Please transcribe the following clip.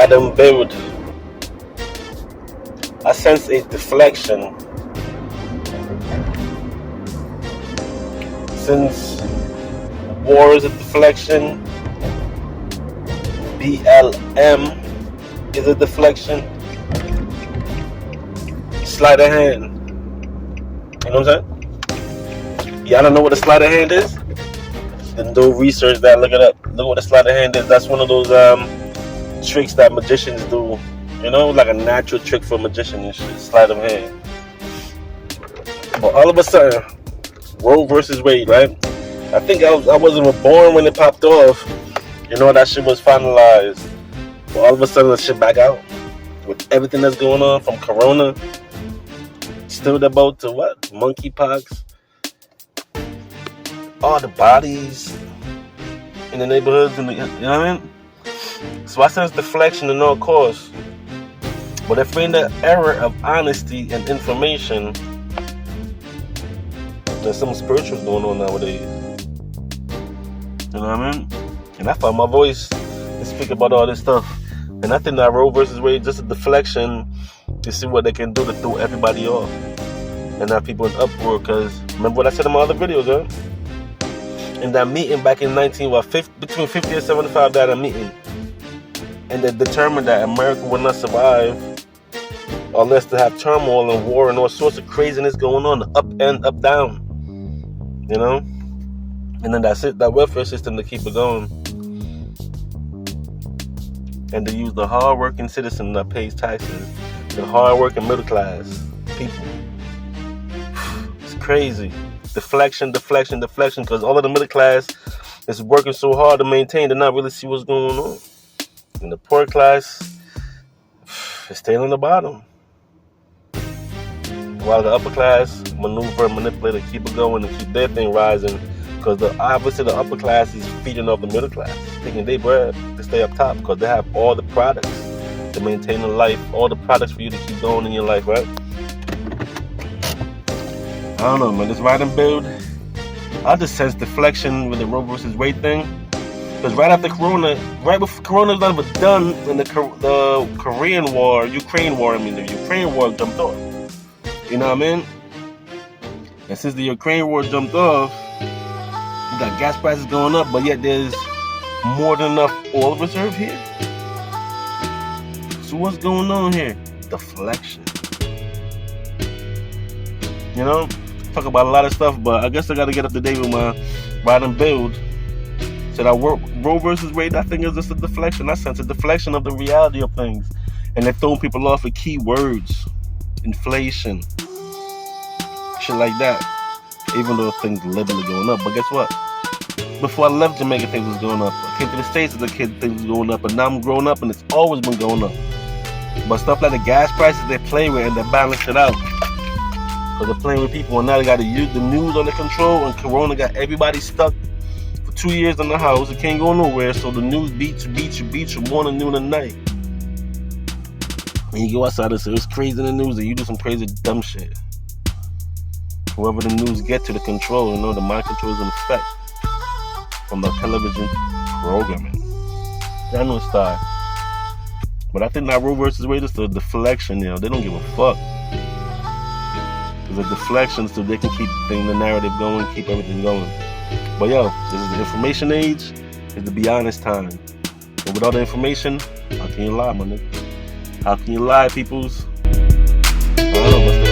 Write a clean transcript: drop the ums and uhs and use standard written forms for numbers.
ride and build, I sense a deflection. Since war is a deflection, BLM is a deflection. Sleight of hand. You know what I'm saying? Y'all don't know what a sleight of hand is? Then do research that, look it up. Look what a sleight of hand is. That's one of those tricks that magicians do. You know, like a natural trick for a magician and shit. Sleight of hand. But all of a sudden, Roe versus Wade, right? I think I wasn't even born when it popped off. You know, that shit was finalized. But all of a sudden, the shit back out. With everything that's going on from Corona. Still about to what? Monkeypox. All the bodies in the neighborhoods. You know what I mean? So I sense deflection in all course. But if we're in the era of honesty and information, there's some spiritual going on nowadays. You know what I mean? And I found my voice to speak about all this stuff. And I think that Roe versus Wade is just a deflection to see what they can do to throw everybody off. And have people in uproar. Because remember what I said in my other videos, huh? In that meeting back in between 50 and 75 died in a meeting. And they determined that America would not survive unless they have turmoil and war and all sorts of craziness going on, up and up down. You know? And then that's it, that welfare system to keep it going. And they use the hard-working citizen that pays taxes, the hard-working middle class people. It's crazy. Deflection, because all of the middle class is working so hard to maintain, they're not really see what's going on. And the poor class is staying on the bottom. While the upper class maneuver and manipulate and keep it going and keep their thing rising. Because obviously the upper class is feeding off the middle class, taking their bread to stay up top because they have all the products to maintain a life, all the products for you to keep going in your life, right? I don't know, man. This ride and build, I just sense deflection with the Roe versus Wade thing. Because right after Corona, right before Corona was not even done, and the Ukraine war jumped off. You know what I mean? And since the Ukraine war jumped off, you got gas prices going up, but yet there's more than enough oil reserve here. So what's going on here? Deflection. You know, talk about a lot of stuff, but I guess I got to get up to date with my ride and build. So that Roe versus Wade, I think is just a deflection. I sense a deflection of the reality of things, and they're throwing people off with key words, inflation, shit like that. Even though things literally going up, but guess what? Before I left Jamaica, things was going up. I came to the States as a kid, things was going up, and now I'm growing up, and it's always been going up. But stuff like the gas prices, they play with and they balance it out. Because they're playing with people, and now they got to use the news under control, and Corona got everybody stuck for 2 years in the house. It can't go nowhere, so the news beats you morning, noon, and night. And you go outside and say it's crazy in the news, and you do some crazy dumb shit. Whoever the news get to the control, you know, the mind control is in effect from the television programming. I know it's time. But I think that Roe versus Wade is a deflection, you know. They don't give a fuck. It's a deflection so they can keep the narrative going, keep everything going. But yo, this is the information age. It's the be honest time. And without the information, how can you lie, my nigga? How can you lie, peoples? I don't know what's